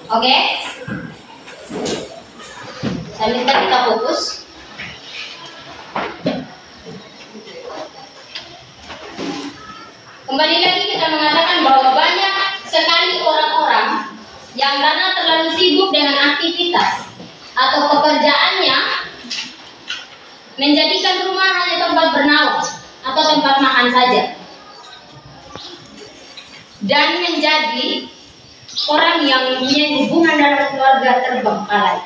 Oke? Saya minta kita fokus. Kembali lagi kita mengatakan bahwa banyak sekali orang-orang yang karena terlalu sibuk dengan aktivitas atau pekerjaannya menjadikan rumah hanya tempat bernaung atau tempat makan saja, dan menjadi orang yang mempunyai hubungan dalam keluarga terbengkalai.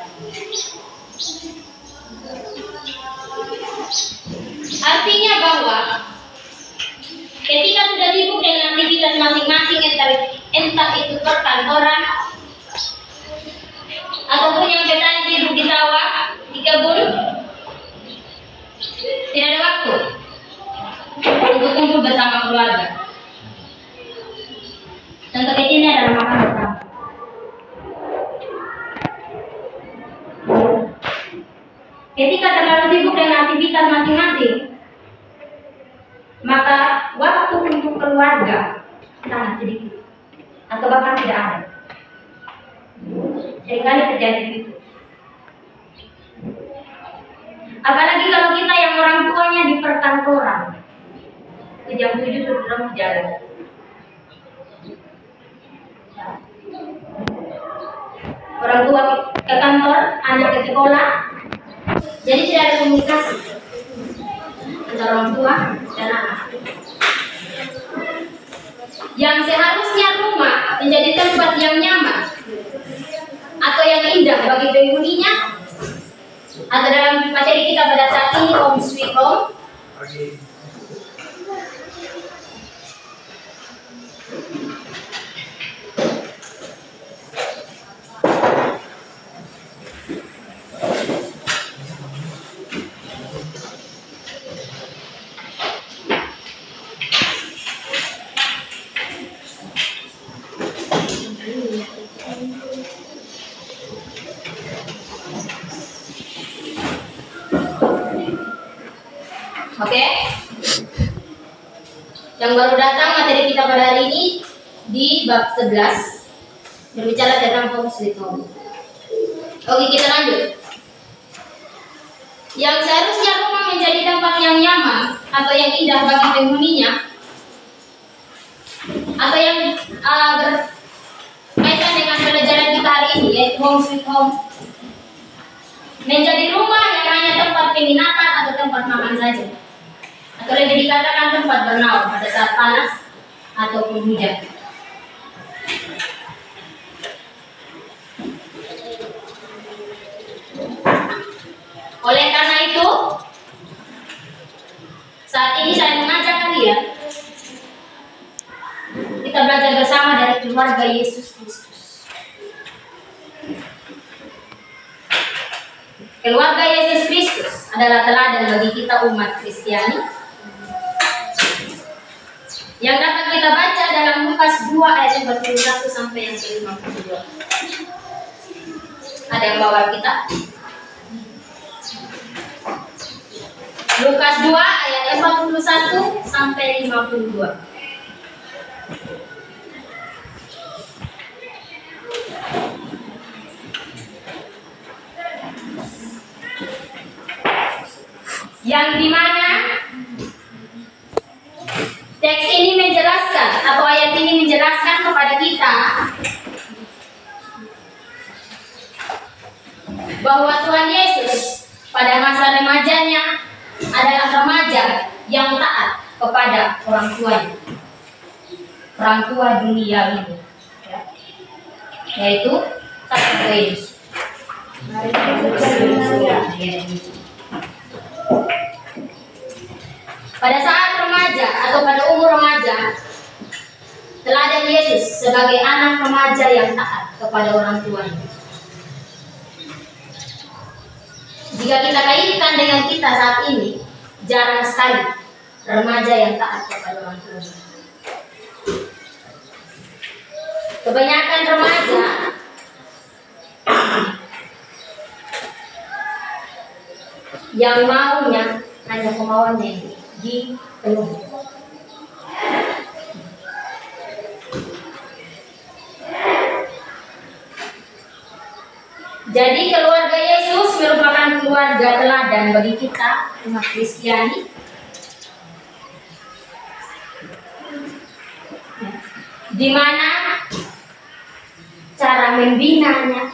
Artinya bahwa ketika sudah sibuk dengan aktivitas masing-masing, entah itu perkantoran ataupun yang petani sibuk di sawah, di kebun, tidak ada waktu untuk kumpul bersama keluarga. Contoh kecilnya adalah makan bersama. Ketika terlalu sibuk dengan aktivitas masing-masing, maka waktu untuk keluarga sangat sedikit atau bahkan tidak ada. Seringkali terjadi itu. Apalagi kalau kita yang orang tuanya di perkantoran, jam 7 sudah jalan. Orang tua ke kantor, anak ke sekolah, jadi tidak ada komunikasi antara orang tua dan anak. Yang seharusnya rumah menjadi tempat yang nyaman atau yang indah bagi penghuninya, atau dalam materi kita pada saat ini Home Sweet Home, oke? Yang baru datang, materi kita pada hari ini di bab 11 berbicara tentang Home Sweet Home. Oke, kita lanjut. Yang seharusnya rumah menjadi tempat yang nyaman atau yang indah bagi penghuninya, atau yang berkaitan dengan pelajaran kita hari ini, yaitu Home Sweet Home, menjadi rumah yang hanya tempat penginapan atau tempat makan saja, atau lebih dikatakan tempat bernaung pada saat panas ataupun hujan. Oleh karena itu, saat ini saya mengajak kalian kita belajar bersama dari keluarga Yesus Kristus. Keluarga Yesus Kristus adalah teladan bagi kita umat Kristiani yang dapat kita baca dalam Lukas 2 ayat 41 sampai yang ke-52. Ada yang bawa kita? Lukas 2 ayat 41 sampai 52. Yang dimana teks ini menjelaskan atau ayat ini menjelaskan kepada kita bahwa Tuhan Yesus pada masa remajanya adalah remaja yang taat kepada orang tuanya, orang tua dunia ini, yaitu satu Yesus. Pada saat remaja atau pada umur remaja, teladan Yesus sebagai anak remaja yang taat kepada orang tuanya. Jika kita kaitkan dengan kita saat ini, jarang sekali remaja yang taat kepada orang tuanya. Kebanyakan remaja yang maunya hanya kemauannya dipenuhi. Jadi keluarga Yesus merupakan keluarga teladan bagi kita umat Kristiani. Di mana cara membinanya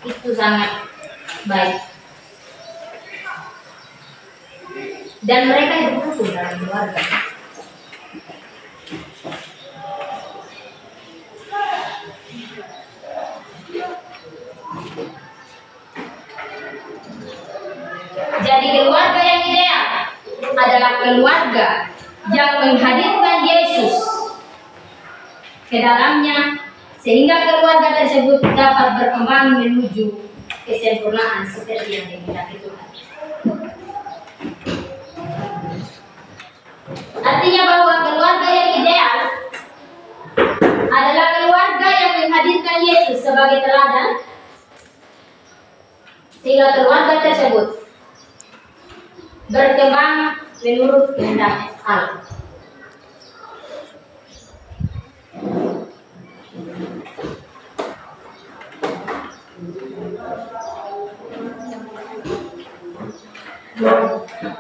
itu sangat baik. Dan mereka hidup rukun dalam keluarga. Jadi keluarga yang ideal adalah keluarga yang menghadirkan Yesus ke dalamnya, sehingga keluarga tersebut dapat berkembang menuju kesempurnaan seperti yang dikehendaki Tuhan. Artinya bahwa keluarga yang ideal adalah keluarga yang menghadirkan Yesus sebagai teladan, sehingga keluarga tersebut berkembang menurut kehendak Allah.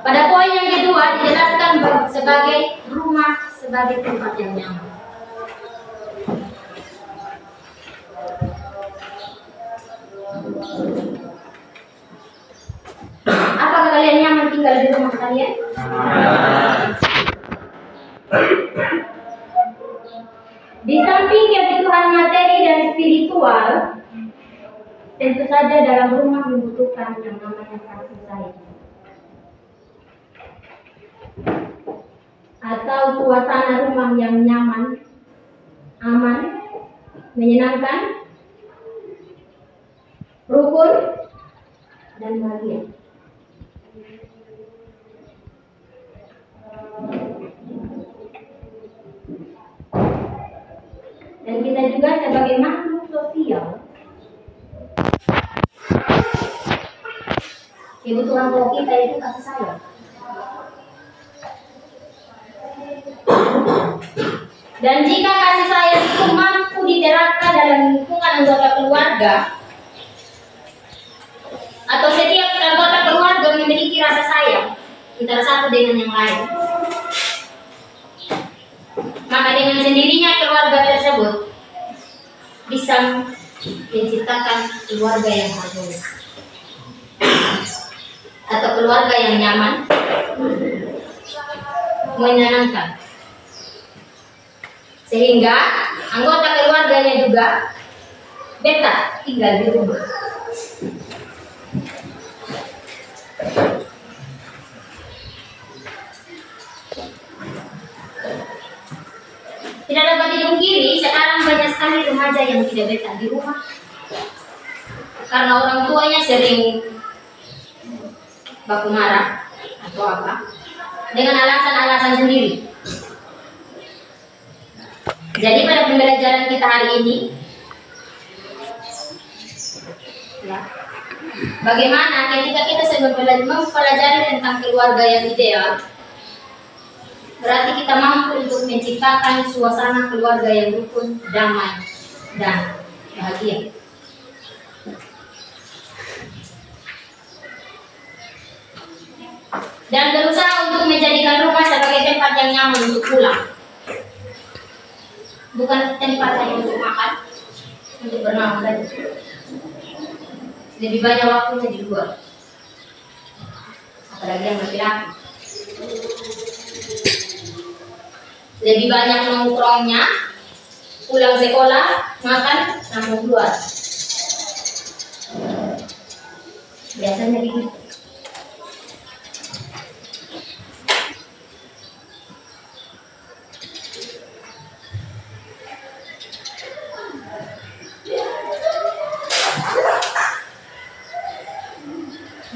Pada poin yang kedua dijelaskan sebagai rumah sebagai tempat yang nyaman. Apakah kalian nyaman tinggal di rumah kalian? Di samping kebutuhan materi dan spiritual, tentu saja dalam rumah membutuhkan yang namanya kasih sayang atau suasana rumah yang nyaman, aman, menyenangkan, rukun, dan bahagia. Dan kita juga sebagai makhluk sosial, kebutuhan pokok kita itu kasih sayang. Dan jika kasih sayang itu mampu diterapkan dalam lingkungan anggota keluarga, atau setiap anggota keluarga memiliki rasa sayang antara satu dengan yang lain, maka dengan sendirinya keluarga tersebut bisa menciptakan keluarga yang harmonis atau keluarga yang nyaman, menyenangkan, sehingga anggota keluarganya juga betah tinggal di rumah. Tidak dapat dipungkiri, sekarang banyak sekali remaja yang tidak betah di rumah karena orang tuanya sering baku marah atau apa dengan alasan-alasan sendiri. Jadi pada pembelajaran kita hari ini, ya, bagaimana ketika kita sedang mempelajari tentang keluarga yang ideal, berarti kita mampu untuk menciptakan suasana keluarga yang rukun, damai, dan bahagia. Dan berusaha untuk menjadikan rumah sebagai tempat yang nyaman untuk pulang. Bukan tempat hanya untuk makan, untuk bermain saja. Lebih banyak waktunya di luar. Apalagi yang laki-laki. Lebih banyak nongkrongnya, pulang sekolah, makan, langsung keluar. Biasanya begitu.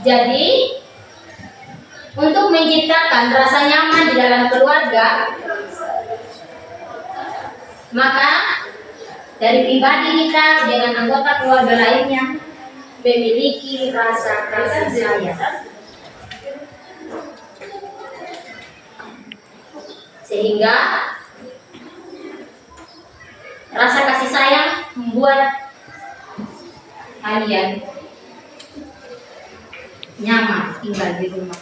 Jadi, untuk menciptakan rasa nyaman di dalam keluarga, maka dari pribadi kita dengan anggota keluarga lainnya memiliki rasa kasih sayang, sehingga rasa kasih sayang membuat kalian nyaman tinggal di rumah.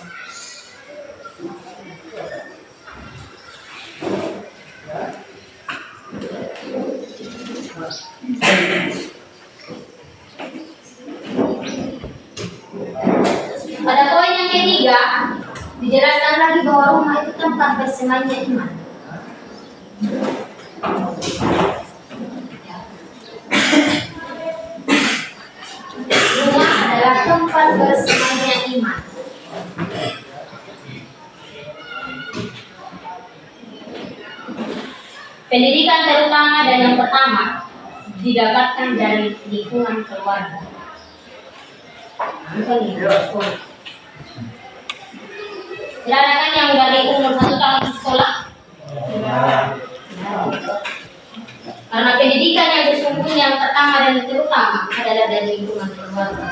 Pada poin yang ketiga, dijelaskan lagi bahwa rumah itu tempat bersemayamnya iman. Rumah adalah tempat bersemayamnya iman. Pendidikan terutama dan yang pertama didapatkan dari lingkungan keluarga. Tidak kan yang dari umur 1 tahun di sekolah? Karena pendidikan yang sesungguhnya yang pertama dan terutama adalah dari lingkungan keluarga.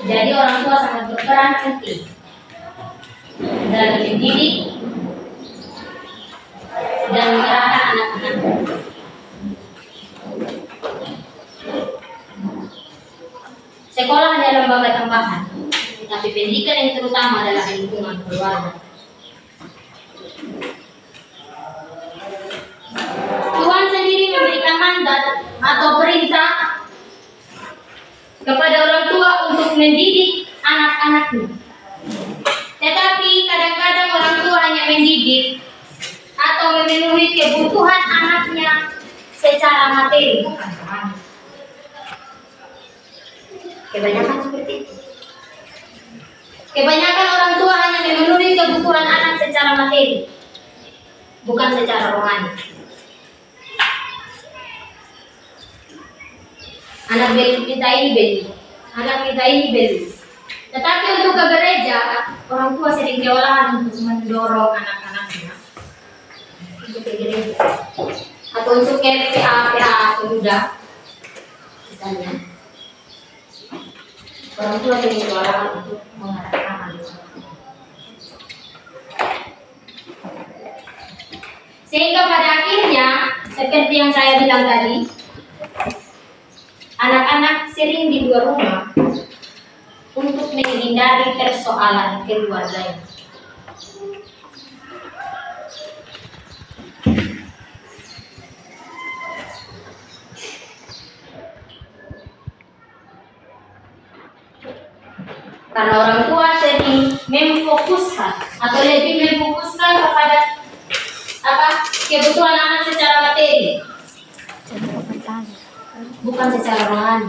Jadi orang tua sangat berperan penting dalam mendidik dan mengarahkan anak-anak. Sekolah hanya lembaga tambahan, tapi pendidikan yang terutama adalah lingkungan keluarga. Tuhan sendiri memberikan mandat atau perintah kepada orang tua untuk mendidik anak-anaknya. Tetapi kadang-kadang orang tua hanya mendidik atau memenuhi kebutuhan anaknya secara materi, bukan rohani. Kebanyakan seperti itu. Kebanyakan orang tua hanya memenuhi kebutuhan anak secara materi, bukan secara rohani. Anak minta ini beli, anak minta ini beli. Tetapi untuk ke gereja, orang tua sering kewalahan untuk mendorong anak-anaknya untuk ke gereja. Atau untuk ke PA pemuda, misalnya. Orang tua sering kewalahan untuk mengarahkan anak. Sehingga pada akhirnya, seperti yang saya bilang tadi, anak-anak sering di luar rumah untuk menghindari persoalan keluarganya. Karena orang tua sering memfokuskan atau lebih memfokuskan kepada kebutuhan anak secara materi, bukan secara rohani.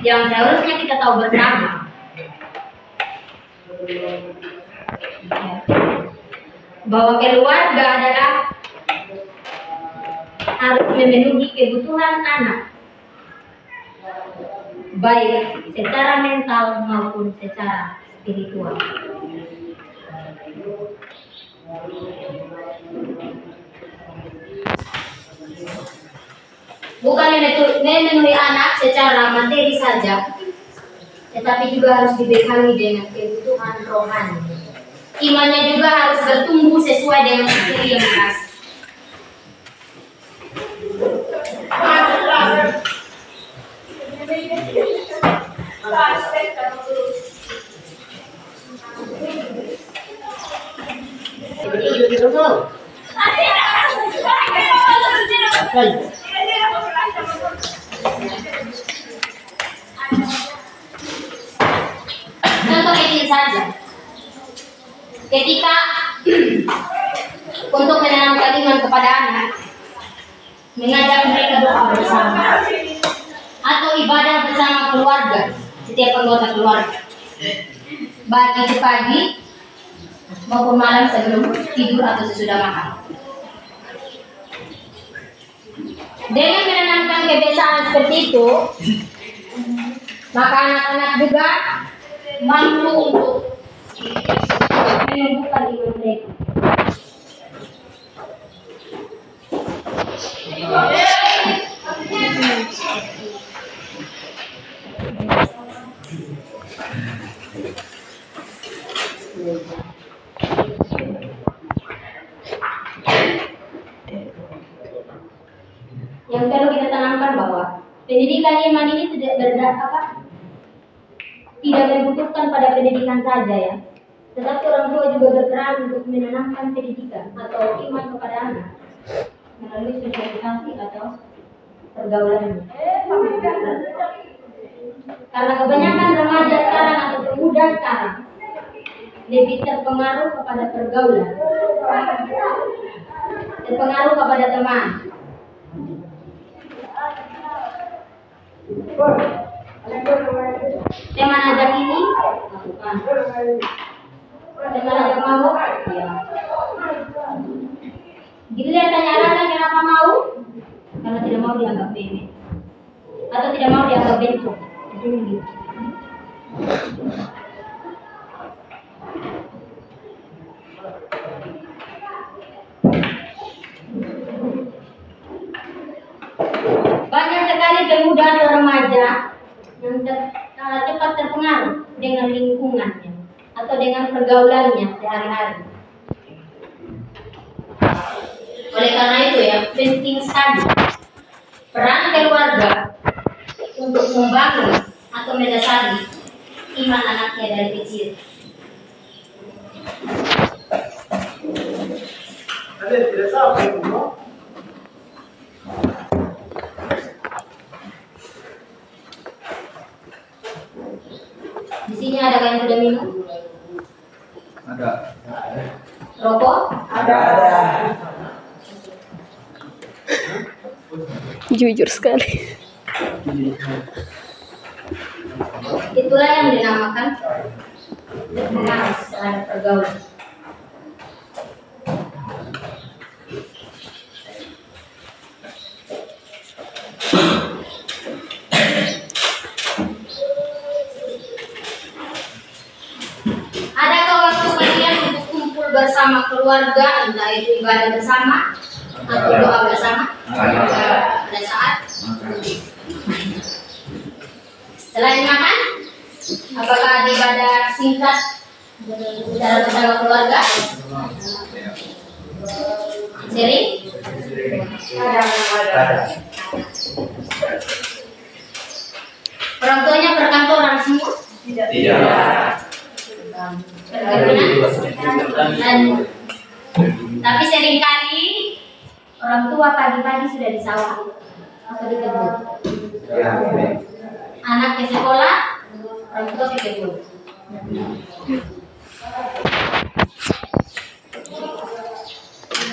Yang seharusnya kita tahu bersama, bahwa keluarga adalah harus memenuhi kebutuhan anak, baik secara mental maupun secara spiritual. Bukan memenuhi anak secara materi saja, tetapi juga harus dibekali dengan kebutuhan rohani. Imannya juga harus bertumbuh sesuai dengan materi yang dikasih. Contoh kecil saja. Ketika untuk menanamkan iman kepada anak, mengajak mereka doa bersama atau ibadah bersama keluarga, setiap anggota keluarga, baik itu pagi maupun malam sebelum tidur atau sesudah makan. Dengan menanamkan kebiasaan seperti itu, maka anak-anak juga mampu untuk menumbuhkan iman mereka. Yang perlu kita tanamkan bahwa pendidikan iman ini tidak membutuhkan pada pendidikan saja ya, tetapi orang tua juga berperan untuk menanamkan pendidikan atau iman kepada anak melalui sosialisasi atau pergaulan. Karena kebanyakan remaja sekarang atau pemuda sekarang lebih terpengaruh kepada pergaulan, terpengaruh kepada teman. Teman ajak ini bukan. Teman ajak mabuk, ya. Dilihat tanya alasan kenapa mau, karena tidak mau dianggap meme atau tidak mau dianggap bentuk. Banyak sekali pemuda atau remaja yang cepat terpengaruh dengan lingkungannya atau dengan pergaulannya sehari-hari. Oleh karena itu ya, penting sekali peran keluarga untuk membangun atau mendasari iman anaknya dari kecil. Di sini ada yang sudah minum? Ada. Rokok? Ada. Jujur sekali. Itulah yang dinamakan terpengaruh terhadap pergaulan. Adakah waktu kalian untuk kumpul bersama keluarga, entah itu ibadah bersama atau doa bersama? Ada saat. Selain makan, apakah ada ibadah singkat secara bersama keluarga? Sering? Ada. Orang tuanya perkantoran semua? Tidak. Tapi seringkali orang tua pagi-pagi sudah di sawah atau di kebun. Anak ke sekolah, orang tua ke kebun.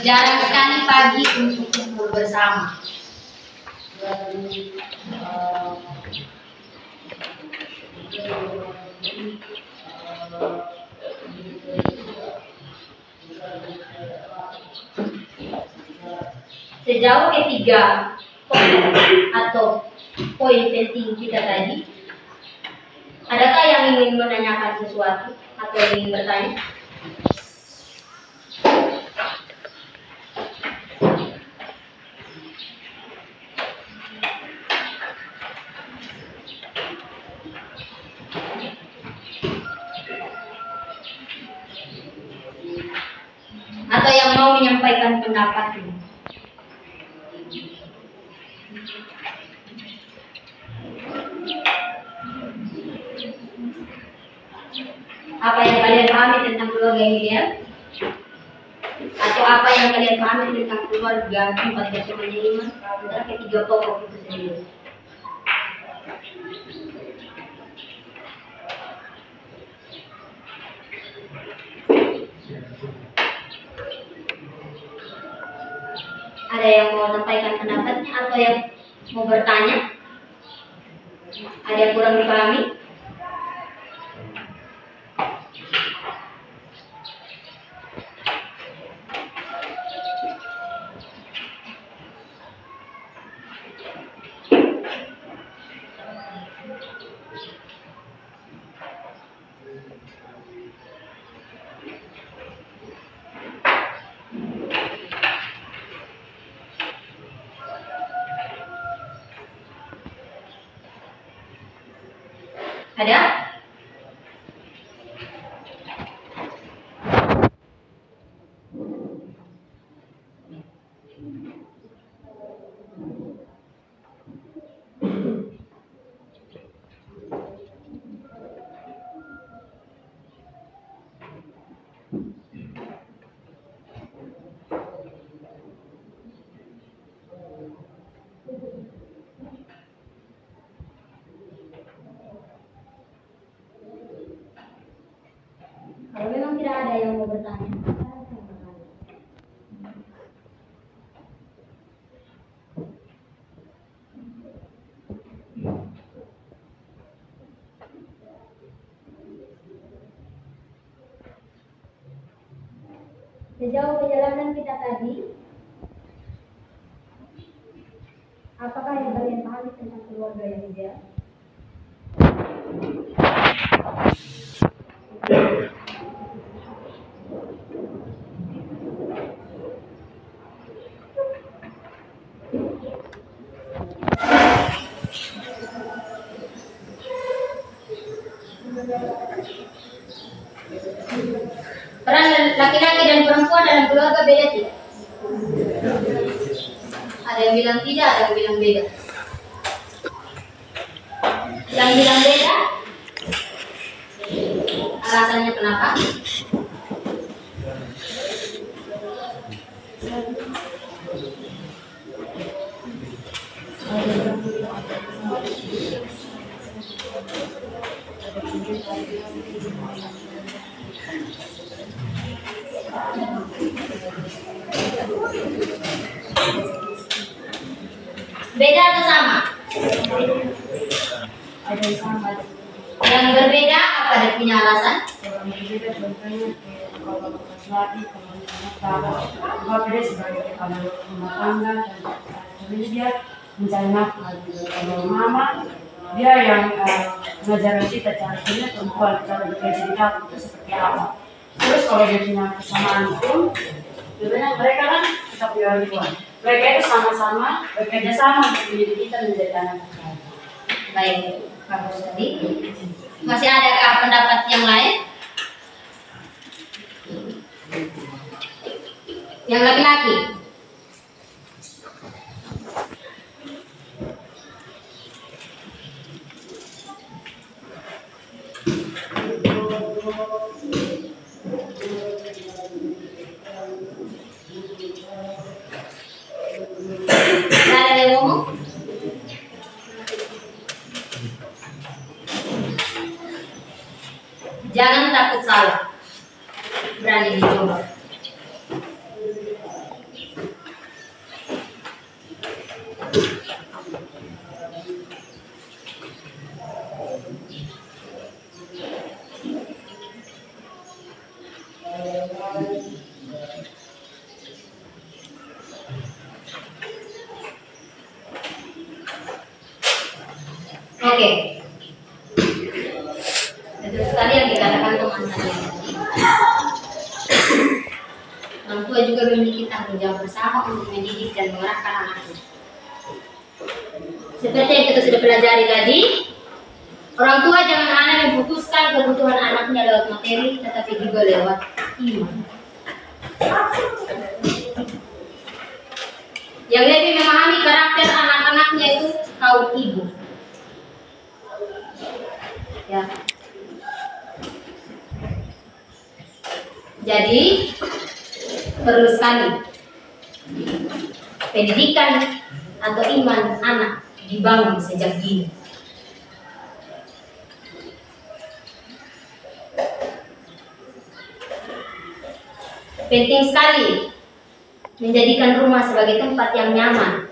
Jarang sekali pagi untuk kumpul bersama. Sejauh ketiga poin atau poin penting kita tadi, adakah yang ingin menanyakan sesuatu atau ingin bertanya? Atau yang mau menyampaikan pendapatnya? Apa yang kalian pahami tentang keluarga yang ideal? Atau apa yang kalian pahami tentang keluarga tempat jatuhnya iman? Antara ketiga pokok itu sendiri. Ada yang mau sampaikan pendapatnya atau yang mau bertanya? Ada yang kurang dipahami? Ada? Kalau memang tidak ada yang mau bertanya, sejauh perjalanan kita tadi, apakah yang kalian pahami tentang keluarga yang ideal? Peran laki-laki dan perempuan dalam keluarga beda tidak? Ada yang bilang tidak, ada yang bilang beda. Yang bilang beda, alasannya kenapa? Beda atau sama? Ada yang sama. Yang berbeda apa dia punya alasan? Yang berbeda contohnya kalau laki-laki, kalau berbeda sebagai kepala rumah tangga dan dia mencari nafkah. Kalau mama dia yang mengajar kita cara kerja perempuan cara bekerja di dapur itu seperti apa. Terus kalau dia punya kesamaan itu, sebenarnya mereka kan kita punya orang. Mereka itu sama-sama bekerja sama untuk mendidik kita menjadi anak kita. Baik, bagus tadi. Masih adakah pendapat yang lain? Yang laki-laki? Tidak ada yang ngomong? Jangan takut salah. Berani dicoba. Oke. Betul sekali yang dikatakan teman saya tadi. Orang tua juga memiliki tanggung jawab bersama untuk mendidik dan mengarahkan anaknya. Seperti yang kita sudah pelajari tadi, orang tua jangan hanya memfokuskan kebutuhan anaknya lewat materi, tetapi juga lewat iman. Yang lebih memahami karakter anak-anaknya itu kaum ibu. Ya. Jadi perlu sekali pendidikan atau iman anak dibangun sejak dini. Penting sekali menjadikan rumah sebagai tempat yang nyaman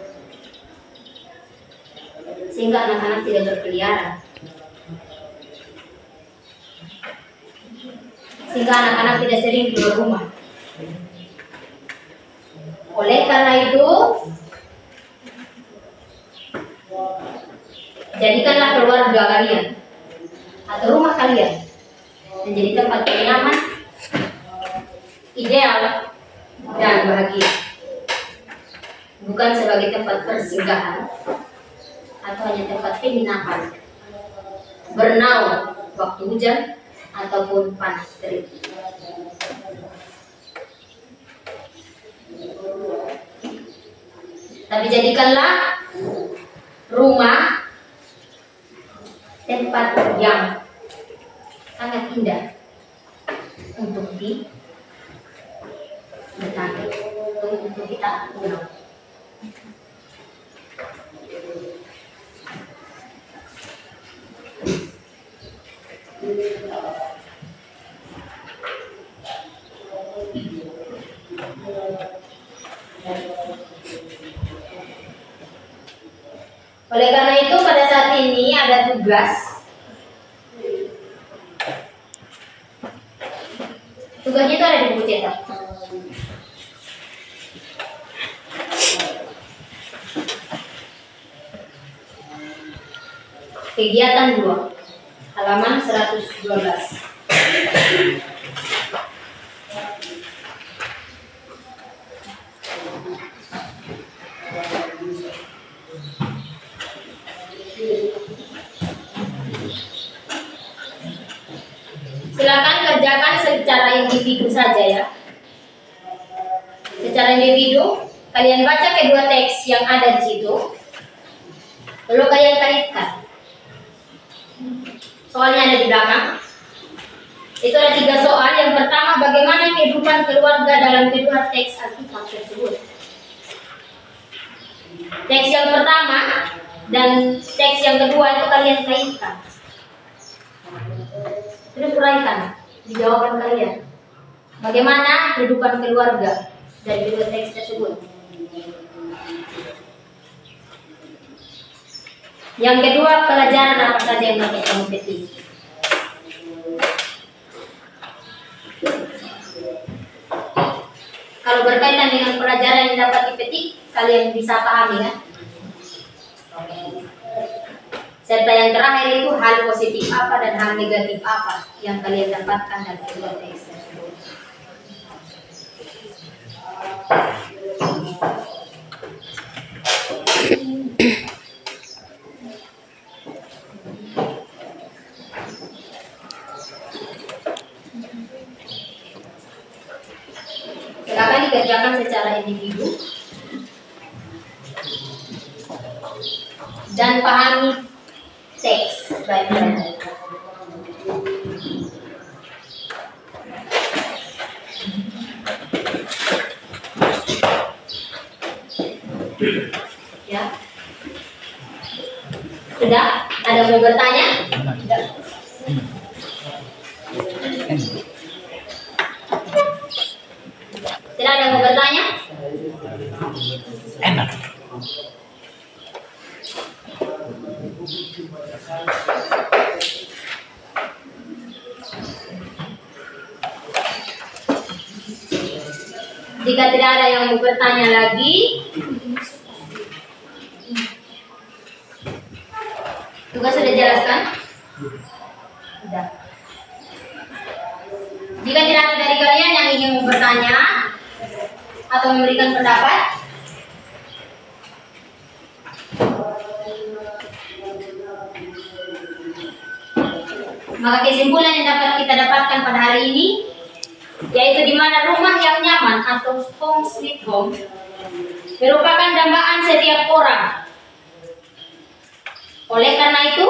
sehingga anak-anak tidak berkeliaran, sehingga anak-anak tidak sering keluar rumah. Oleh karena itu, jadikanlah keluarga kalian atau rumah kalian menjadi tempat yang nyaman, ideal, dan bahagia, bukan sebagai tempat persinggahan atau hanya tempat penginapan. bernaung waktu hujan ataupun panas terik. Tapi jadikanlah rumah tempat yang sangat indah untuk didatangi, untuk kita bernaung. Oleh karena itu pada saat ini ada tugas. Tugasnya itu ada di buku cetak. Kegiatan 2, halaman 112. Silakan kerjakan secara individu saja ya. Secara individu, kalian baca kedua teks yang ada di situ. Lalu kalian kaitkan. Soalnya ada di belakang. Itu ada 3 soal. Yang pertama, bagaimana kehidupan keluarga dalam kedua teks Alkitab tersebut. Teks yang pertama dan teks yang kedua itu kalian kaitkan. Terus uraikan di jawaban kalian. Bagaimana kehidupan keluarga dari kedua teks tersebut. Yang kedua, pelajaran apa saja yang dapat kamu petik. Kalau berkaitan dengan pelajaran yang dapat dipetik, kalian bisa pahami ya. Serta yang terakhir itu hal positif apa dan hal negatif apa yang kalian dapatkan dari kedua teks tersebut. Silakan dikerjakan secara individu dan pahami teks baik-baik. Ya. Sudah? Ada mau bertanya? Tidak. Tidak ada mau bertanya? Enak. Jika tidak ada yang mau bertanya lagi, tugas sudah jelaskan? Sudah. Jika tidak ada dari kalian yang ingin mau bertanya atau memberikan pendapat, maka kesimpulan yang dapat kita dapatkan pada hari ini yaitu di mana rumah yang nyaman atau home sweet home merupakan dambaan setiap orang. Oleh karena itu,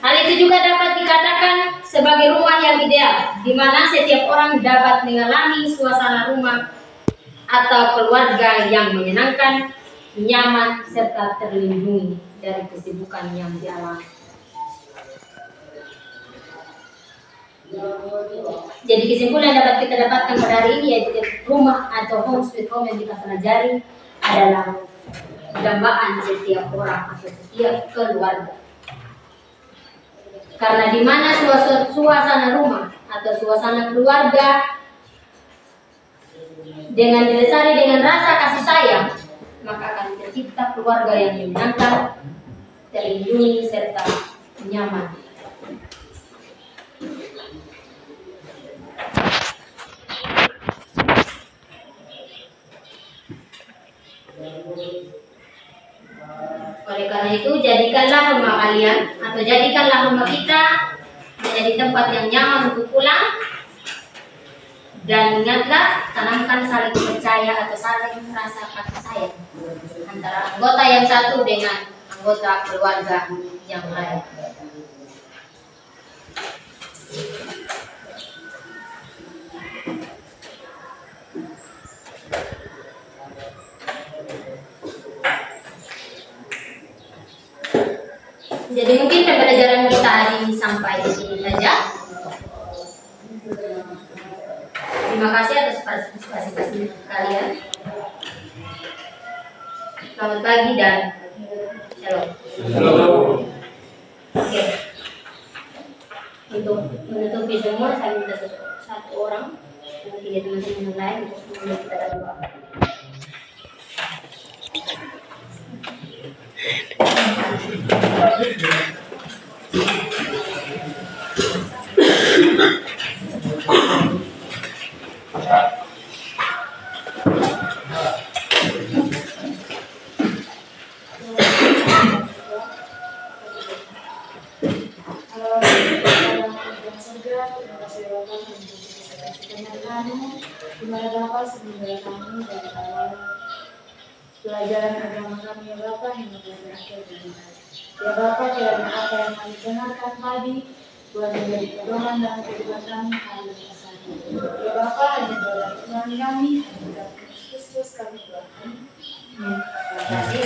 hal itu juga dapat dikatakan sebagai rumah yang ideal, di mana setiap orang dapat mengalami suasana rumah atau keluarga yang menyenangkan, nyaman, serta terlindungi dari kesibukan yang dialami. Jadi kesimpulan yang dapat kita dapatkan pada hari ini yaitu rumah atau home sweet home yang kita pelajari adalah dambaan setiap orang atau setiap keluarga. Karena di mana suasana rumah atau suasana keluarga dengan didasari dengan rasa kasih sayang, maka akan tercipta keluarga yang menyenangkan, terlindungi serta nyaman. Oleh karena itu, jadikanlah rumah kalian atau jadikanlah rumah kita menjadi tempat yang nyaman untuk pulang. Dan ingatlah, tanamkan saling percaya atau saling rasa kasih sayang antara anggota yang satu dengan anggota keluarga yang lain. Jadi mungkin pembelajaran kita hari ini sampai di sini saja. Terima kasih atas partisipasi kalian. Selamat pagi dan shalom. Halo. Oke. Untuk menutupi semua, saya minta satu orang, mungkin ya teman-teman yang lain untuk memulai kita dalam doa. Dimana Bapa sebenarnya kami dari awal pelajaran agama kami ya Bapa hingga pada akhir dunia. Ya Bapa, kiranya apa yang kami dengarkan tadi Tuhan menjadi pedoman dalam kehidupan kami bersama. Ya Bapa, hanya dalam Tuhan kami, hanya dalam Kristus kami Tuhan. Terima kasih.